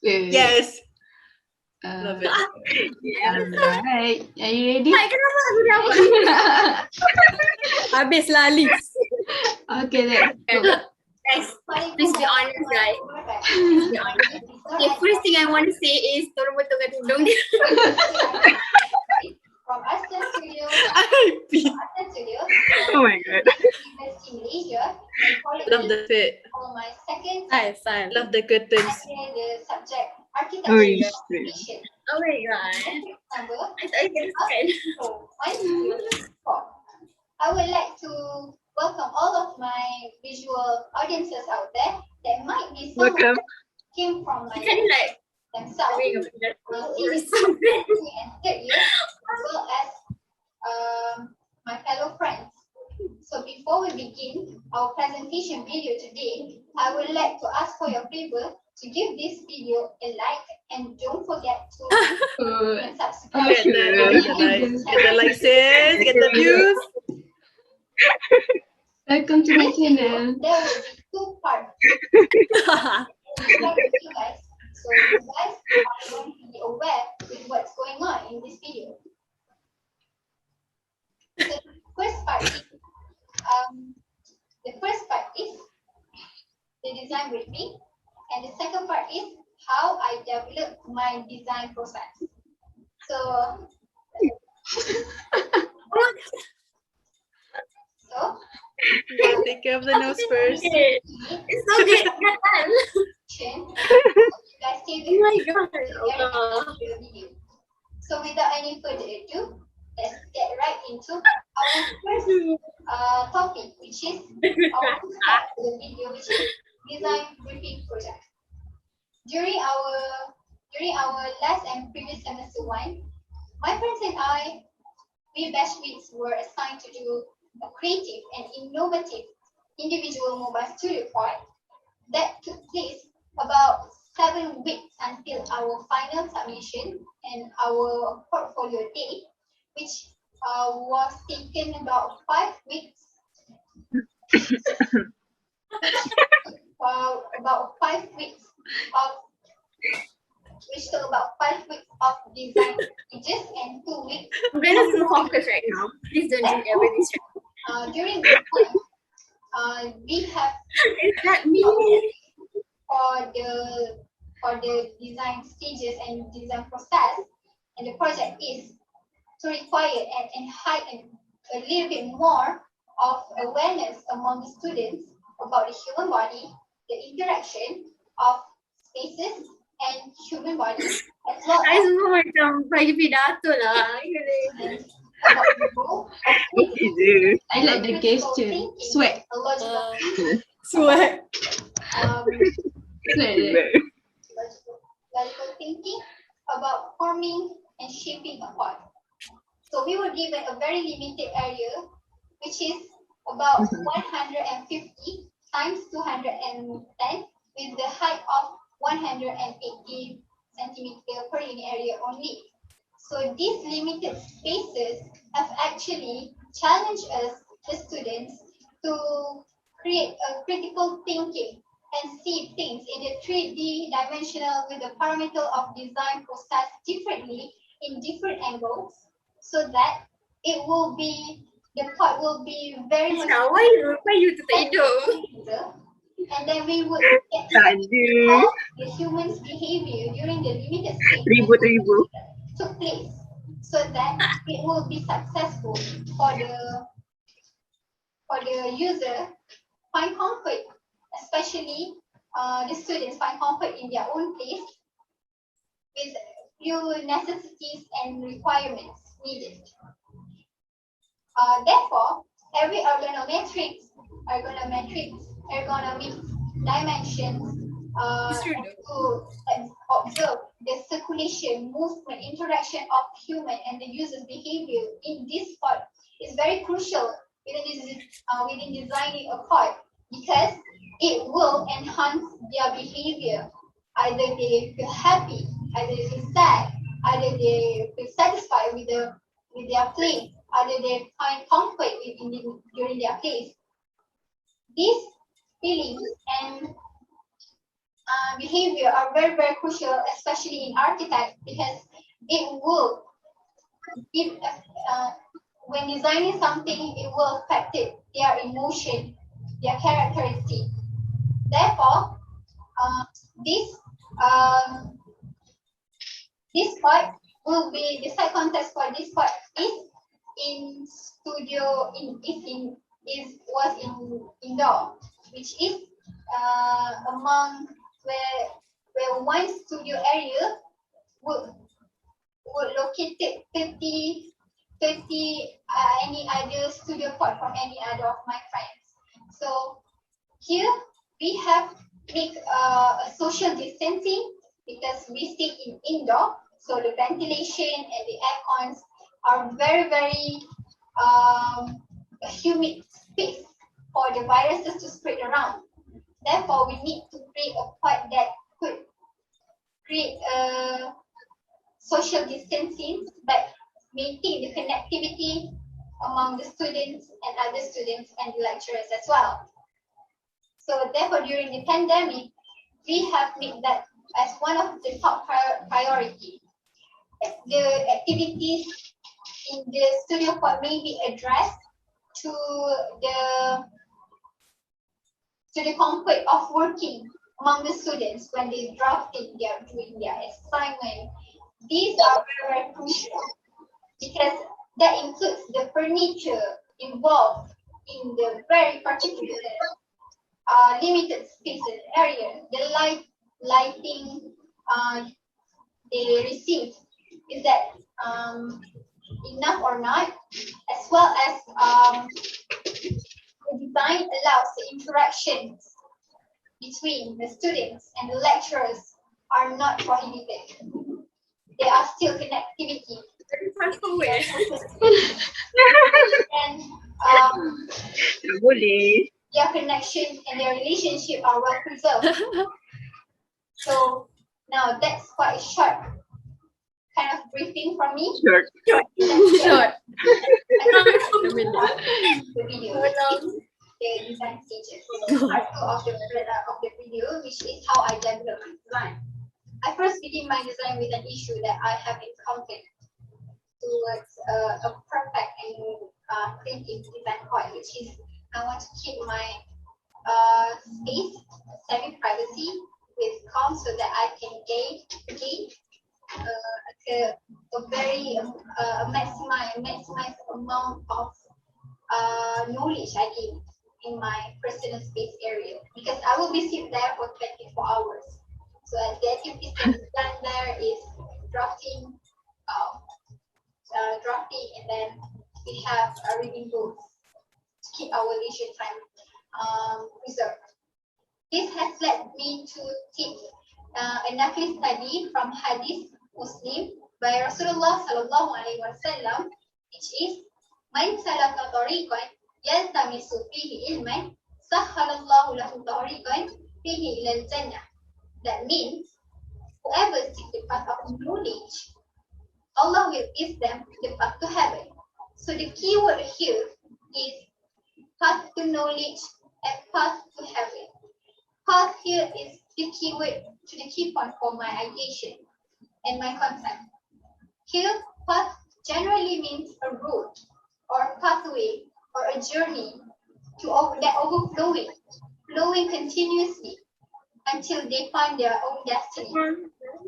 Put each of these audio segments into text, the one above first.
Yes. Love it. Alright. Are you ready? Kenapa aku dapat? Habis lali. Okay, let's go. Guys, please be honest, guys. Please be honest. Okay, first thing I want to say is tolong betulkan tudung dia. From Aston Studio, Oh my god. University Malaysia. Love the fit. For my second Love the curtains. the subject Oh, architecture shit. education. Oh my god. Number I get scared. 104. I would like to welcome all of my visual audiences out there that might be some Welcome. came from my Can you like themselves. doing a Or something. And third year, as well as my fellow friends. So before we begin our presentation video today, I would like to ask for your favor to give this video a like and don't forget to and subscribe. Get the likes, sis. Get the views. Welcome to my channel. There will be two parts. You guys. So you guys are going to be aware with what's going on in this video. The first part is the design briefing, and the second part is how I develop my design process. So Take care of the nose first. It's so good. you guys stay with Oh my me god. to the video. So without any further ado, let's get right into our first topic, which is our first part of the video, which is design briefing project. During our last and previous semester 1, my friends and I, we batchmates were assigned to do a creative and innovative individual mobile studio part that took place about 7 weeks until our final submission and our portfolio day, which was taken about 5 weeks. About 5 weeks of which took about 5 weeks of design stages and 2 weeks. I'm gonna full focus right now. Please don't do everything straight. During this time, we have Is that me? for the design stages and design process, and the project is to require and heighten a little bit more of awareness among the students about the human body, the interaction of spaces and human body, as well I as semua macam bagi pidato lah. about the role of Easy. I like the critical gesture. thinking, Sweat. a logical Sweat. Sweat. logical thinking about forming and shaping a pot. So we were given a very limited area, which is about 150 times 210 with the height of 180 centimeter per unit area only. So these limited spaces have actually challenged us, the students, to create a critical thinking and see things in the 3D dimensional with the parameter of design process differently in different angles, so that it will be, the part will be very much Why you tutup hidung? and then we would get to how the human's behavior during the limited space Ribu. took place, so that it will be successful for the user find comfort, especially the students find comfort in their own place with few necessities and requirements needed. Therefore, every ergonomic dimensions to observe the circulation, movement, interaction of human and the user's behavior in this part is very crucial within designing a part, because it will enhance their behavior. Either they feel happy, either they feel sad, either they feel satisfied with their play, either they find comfort during their play. These feelings and behavior are very, very crucial, especially in architect, because it will give, when designing something, it will affect it, their emotion, their characteristic. Therefore, this um, this part will be the site context for this part is in studio was in indoor, which is among where one studio area would located 30 any other studio part from any other of my friends. So here we have make a social distancing because we stay in indoor, so the ventilation and the air cons are very, very a humid space for the viruses to spread around. Therefore, we need to create a part that could create a social distancing but maintain the connectivity among the students and other students and the lecturers as well. So therefore, during the pandemic, we have made that as one of the top priority. The activities in the studio part may be addressed to the comfort of working among the students when they drafting, they are doing their assignment. These are very, very crucial because that includes the furniture involved in the very particular limited space and area. The lighting they receive, is that enough or not, as well as the design allows the interactions between the students and the lecturers are not prohibited. There are still connectivity. And Boleh. their connection and their relationship are well preserved. So now that's quite a short kind of briefing from me. Sure. Short. The video, the design stages. Part two of the video, which is how I develop my design. I first begin my design with an issue that I have encountered towards a perfect and creative design point, which is I want to keep my space semi-privacy with calm so that I can gain a very maximize amount of knowledge I gain in my personal space area, because I will be sitting there for 24 hours. So as the activities that is done there is drafting, and then we have reading books to keep our leisure time preserved. This has led me to take a naqli study from Hadith Muslim by Rasulullah sallallahu alaihi wasallam, which is Man salaka tariqan yaltamisu fihi ilman sahhalallahu lahu tariqan fihi ilal jannah. That means whoever seeks the path of knowledge, Allah will give them the path to heaven. So the key word here is path to knowledge and path to heaven. Path here is the key word to the key point for my ideation and my concept. Here, path generally means a road or a pathway or a journey that flowing continuously until they find their own destiny.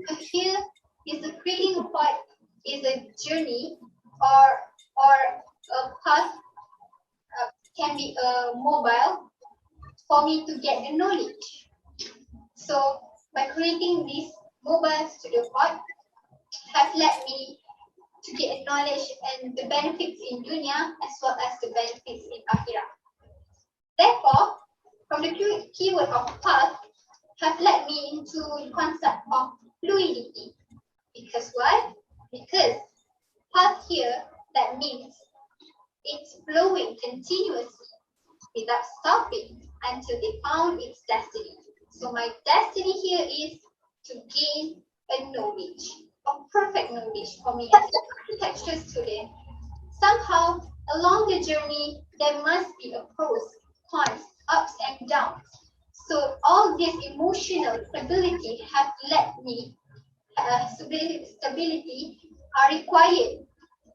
So here is the creating part is a journey or a path, can be a mobile for me to get the knowledge. So by creating this mobile studio part has led me to get knowledge and the benefits in dunya as well as the benefits in akhirah. Therefore, from the keyword of path has led me into the concept of fluidity. Because what? Because path here, that means it's flowing continuously without stopping until they found its destiny. So my destiny here is to gain a knowledge, a perfect knowledge for me as an architecture student. Somehow along the journey, there must be a pros, cons, ups and downs. So all this emotional stability have led me, stability are required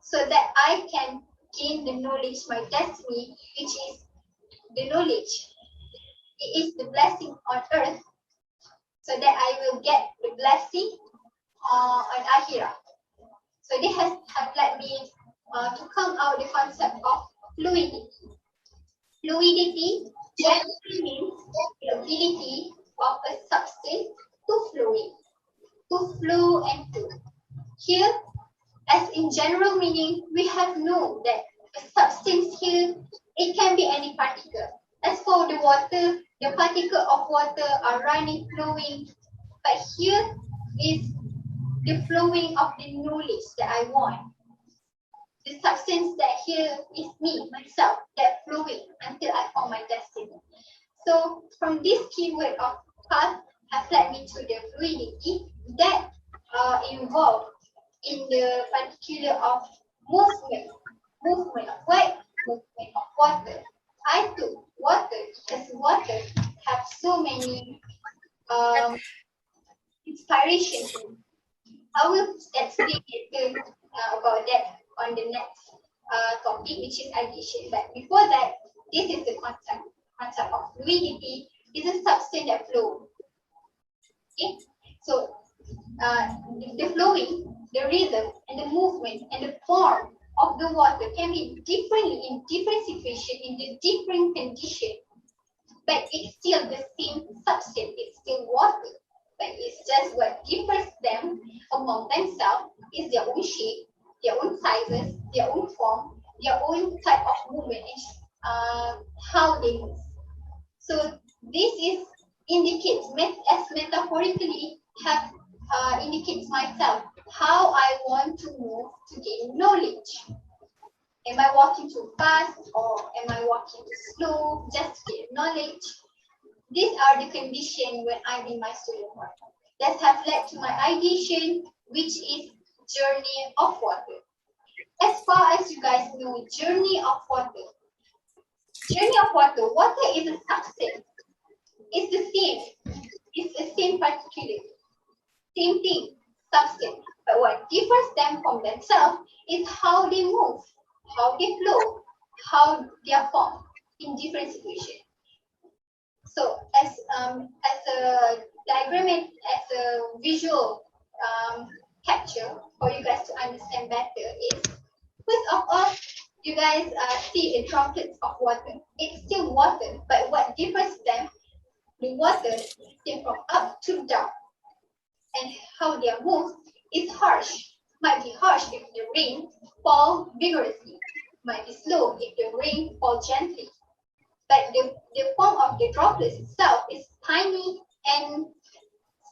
so that I can gain the knowledge, my destiny, which is the knowledge. It is the blessing on earth, so that I will get the blessing on Akhirah. So this have led me to come out the concept of fluidity. Fluidity generally means the ability of a substance to flow and to. Here, as in general meaning, we have known that a substance here, it can be any particle. As for the water, the particle of water are running, flowing. But here is the flowing of the knowledge that I want. The substance that here is me, myself, that flowing until I found my destiny. So from this keyword of path has led me to the fluidity that involved in the particular of movement of what? Movement of water. I took water because water have so many inspirations. I will explain later about that on the next topic, which is addition. But before that, this is the concept of fluidity. Is a substance that flows. Okay, so the flowing, the rhythm, and the movement and the form of the water can be differently in different situations, in the different condition, but it's still the same substance. It's still water, but it's just what differs them among themselves is their own shape, their own sizes, their own form, their own type of movement, and how they move. So this is indicates as metaphorically have indicates myself how I want to move to gain knowledge. Am I walking too fast or am I walking too slow just to get knowledge? These are the conditions when I'm in my student work that have led to my ideation, which is journey of water. As far as you guys know, journey of water. Journey of water. Water is a substance. It's the same. It's the same particular. Same thing, substance. But what differs them from themselves is how they move, how they flow, how they are formed in different situations. So as a diagram, as a visual capture for you guys to understand better is, first of all, you guys see the droplets of water. It's still water, but what differs them, the water came from up to down. And how they are moved is harsh. Might be harsh if the rain falls vigorously. Might be slow if the rain falls gently. But the form of the droplets itself is tiny and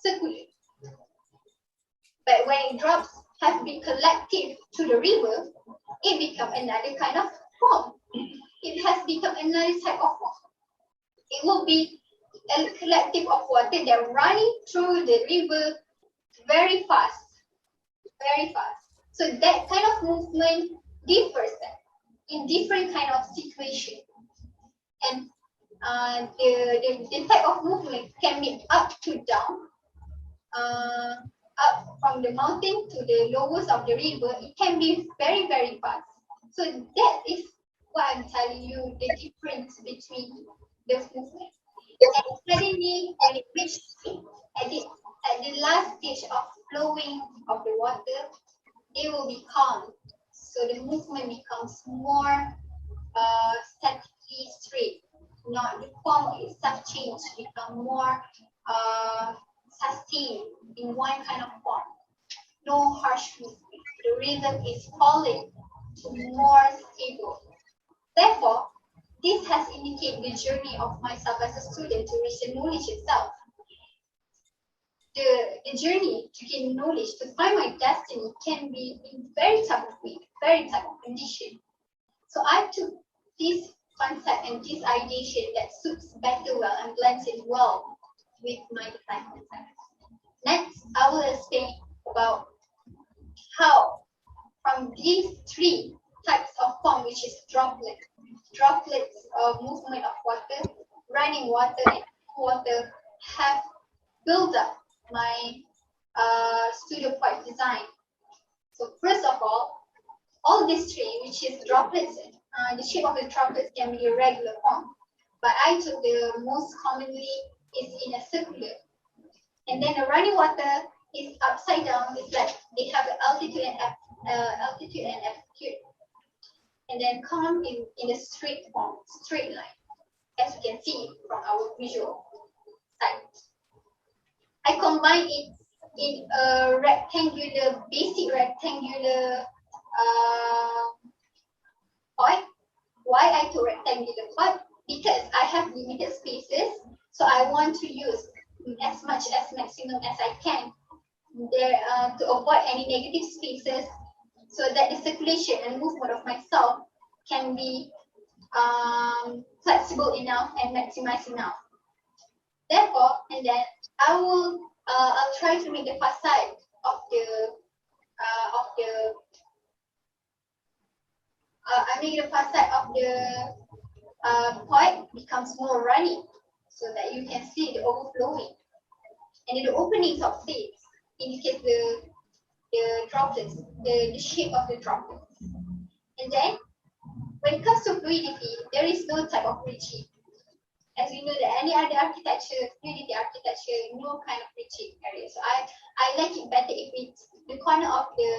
circular. But when it drops have been collected to the river, it becomes another kind of form. It has become another type of form. It will be a collective of water that running through the river very fast, very fast. So that kind of movement differs in different kind of situation. And the type of movement can be up to down, up from the mountain to the lowest of the river. It can be very, very fast. So that is what I'm telling you, the difference between those movements. And suddenly, when it reaches at the last stage of flowing of the water, it will be calm. So the movement becomes more statically straight. Not the form itself change, become more sustained in one kind of form. No harsh movement. The rhythm is falling to more stable. Therefore, this has indicated the journey of myself as a student to reach the knowledge itself. The journey to gain knowledge, to find my destiny, can be in very type of way, very type of condition. So I took this concept and this ideation that suits better well and blends it well with my design concept. Next, I will explain about how from these three types of form, which is droplets of movement of water, running water, and water, studio pot design. So first of all this tray, which is droplets, the shape of the droplets can be irregular form, but I took the most commonly is in a circular. And then the running water is upside down. It's like they have an altitude and altitude, and then come in a straight form, straight line, as you can see from our visual side. I combine it in a basic rectangular pot. Why I took rectangular pot? Because I have limited spaces, so I want to use as maximum as I can there to avoid any negative spaces, so that the circulation and movement of my sound can be flexible enough and maximized enough. Therefore, and then I'll try to make the facade of the pot becomes more runny, so that you can see the overflowing, and the openings of plates indicate the droplets, the shape of the droplets. And then when it comes to fluidity, there is no type of rigid. As we know that any other architecture, fluidity architecture, no kind of rigid area. So I like it better if the corner of the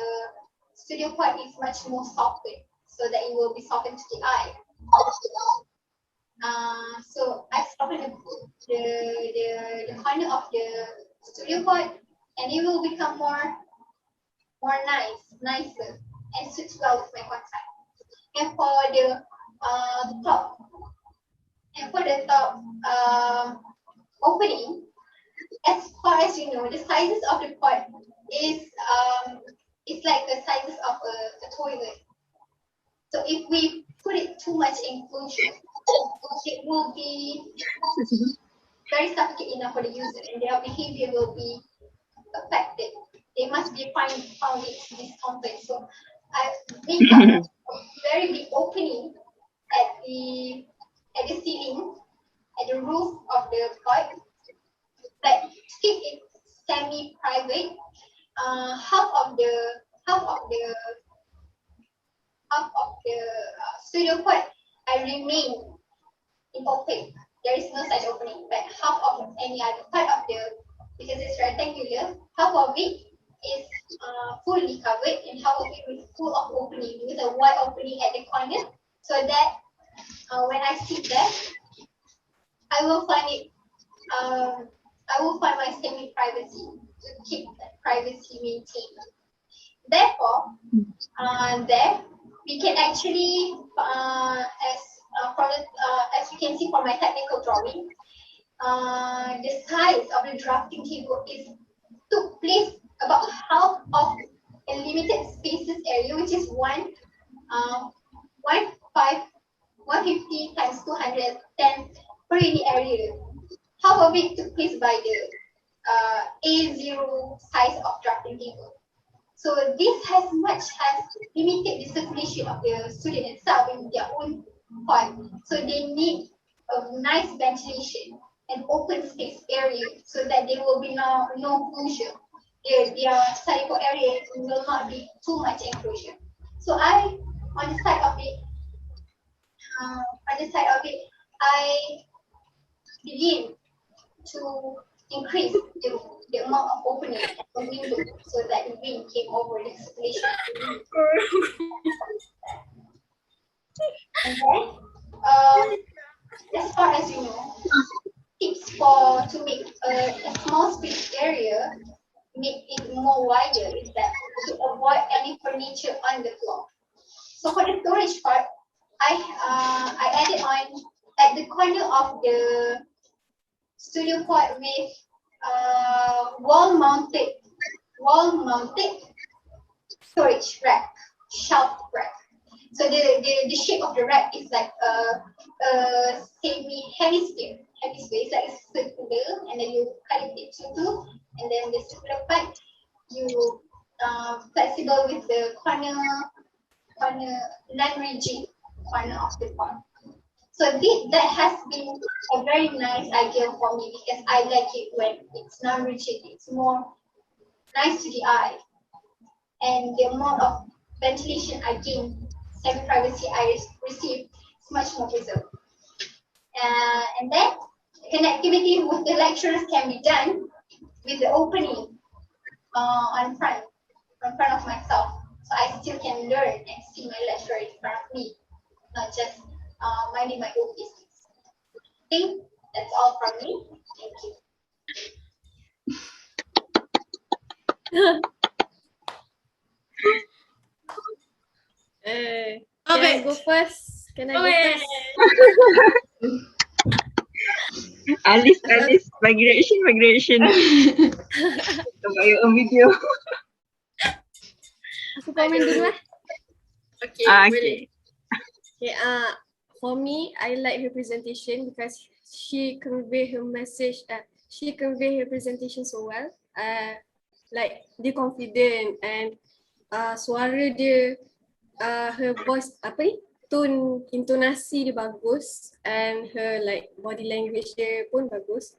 studio pot is much more softened, so that it will be softened to the eye. So I soften the corner of the studio pot, and it will become more nicer, and suits well with my concept. And for the top, opening, as far as you know, the sizes of the pot is like the sizes of a toilet. So if we put it too much enclosure, it will be very suffocating enough for the user, and their behavior will be affected. They must be found discomfort. So I make a very big opening at the ceiling, at the roof of the pot, but to keep it semi-private. Half of the studio pot I remain in opaque. There is no such opening, but half of any other part of because it's rectangular, half of it is fully covered, and half of it is full of opening, with a wide opening at the corner, so that when I sit there, I will find my semi-privacy, to keep that privacy maintained. Therefore, there we can actually, as you can see from my technical drawing, the size of the drafting table took place about half of a limited spaces area, which is 150 times 210 per unit area. Half of it took place by the A0 size of drafting table. So this has limited the circulation of the student itself in their own pot. So they need a nice ventilation and open space area, so that there will be no closure. Their study area will not be too much enclosure. So on the side of it, I begin to increase the amount of opening at the window, so that the wind came over the circulation. And then, as far as you know, tips to make a small space area, make it more wider, is that to avoid any furniture on the floor. So for the storage part, I added on at the corner of the studio pot with wall-mounted storage rack, shelf rack. So the shape of the rack is like a hemisphere. It's like a circular, and then you cut it into two, and then the circular part you flexible with the corner non-rigid corner of the pot. So that has been a very nice idea for me, because I like it when it's non-rigid. It's more nice to the eye, and the amount of ventilation I gain, semi-privacy I receive is much more preserved. And then connectivity with the lecturers can be done with the opening in front of myself. So I still can learn and see my lecturer in front of me, not just minding my own business. I think that's all from me. Thank you. Can I go first? Can I go first? Alice, migration. About your own video. Aku komen dulu eh. Okay, Okay. Okay, for me, I like her presentation because she convey her message. She convey her presentation so well. Like dia confident and suara dia, her voice apa ni? Tone, intonasi dia bagus and her like body language dia pun bagus.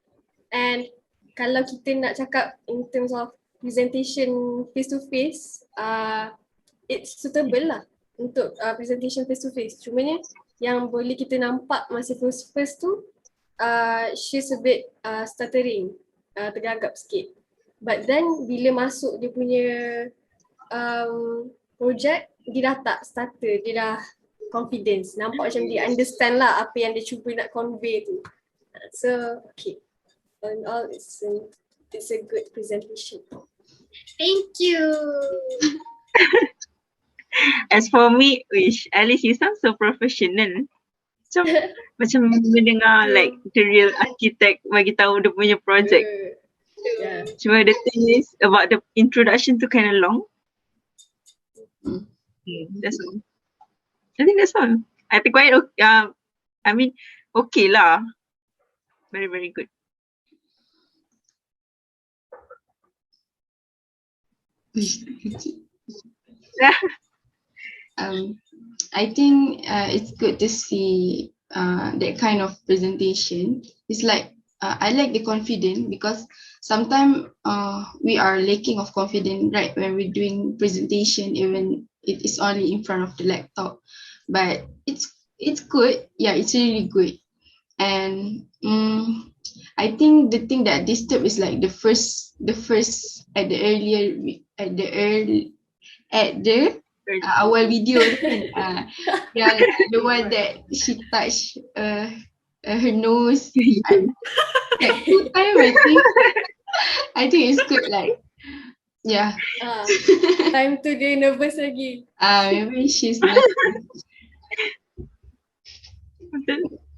And kalau kita nak cakap in terms of presentation face to face, it's suitable lah untuk presentation face to face. Cumanya yang boleh kita nampak masa first tu, she's a bit stuttering, tergagap sikit. But then bila masuk dia punya project, dia dah tak stutter, dia dah confidence. Nampak macam dia understand lah apa yang dia cuba nak convey tu. So okay, all in all it's a good presentation. Thank you. As for me, Alice, you sound so professional. Macam mendengar like the real architect bagi tahu dia punya project. Yeah. Cuma the thing is about the introduction tu kind of long. That's all. I think that's all. I think quite okay. I mean, okay lah. Very, very good. I think it's good to see that kind of presentation. It's like I like the confidence because sometimes we are lacking of confidence, right, when we're doing presentation, even it is only in front of the laptop. But it's good. Yeah, it's really good. And I think the thing that disturbed is like the first at the awal video kan, yang the one that she touched her nose like 2 times. I think it's good, like yeah. Time tu dia nervous lagi. Maybe she's nervous.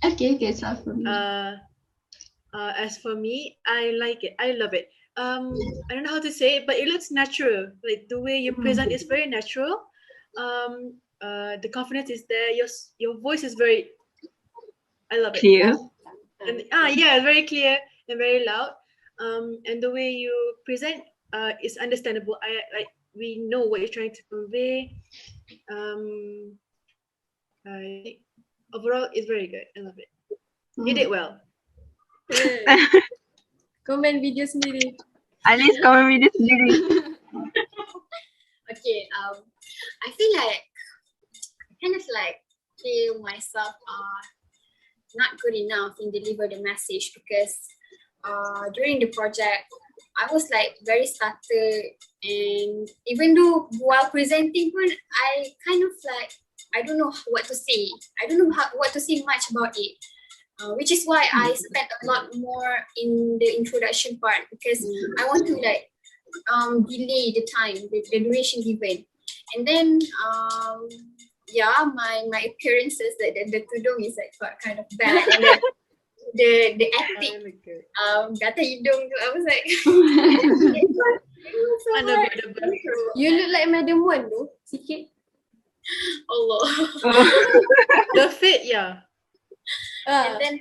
Okay, that's all for me. As for me, I like it. I love it. I don't know how to say it, but it looks natural. Like the way you present is very natural. The confidence is there. Your voice is very, I love it. Clear. And yeah, very clear and very loud. And the way you present is understandable. We know what you're trying to convey. Overall, it's very good. I love it. You did well. Komen video sendiri. Alice, komen video sendiri. Okay, I feel like I kind of like feel myself not good enough in deliver the message because during the project I was like very stuttered, and even though while presenting I kind of like I don't know what to say. I don't know what to say much about it. Which is why I spent a lot more in the introduction part because I want to like delay the time, the duration given. And then yeah, my appearances that the tudung is like kind of bad, and then the acting gata hidung tu, I was like You look like Madam Wan tu, sikit. Allah. The fit, yeah. And then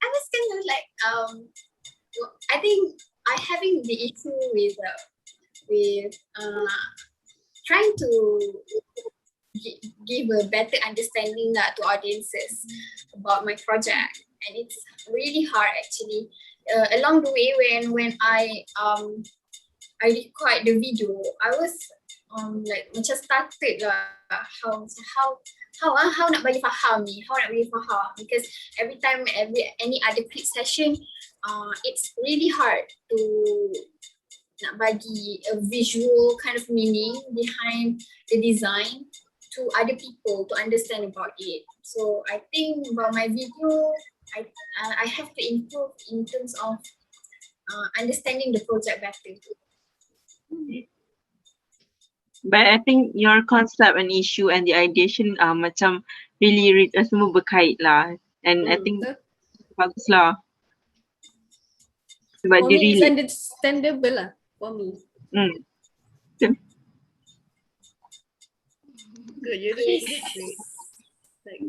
I was kind of like I think I having the issue with trying to give a better understanding to audiences about my project, and it's really hard actually. Along the way when I I record the video, I was like macam started lah how nak bagi faham ni, because every time any other clip session, it's really hard to nak bagi a visual kind of meaning behind the design to other people to understand about it. So I think about my video, I have to improve in terms of understanding the project better. But I think your concept and issue and the ideation macam really semua berkait lah. And I think bagus lah. Sebab For dia me, it's relate. understandable lah. For me. Good, you're doing great. Like,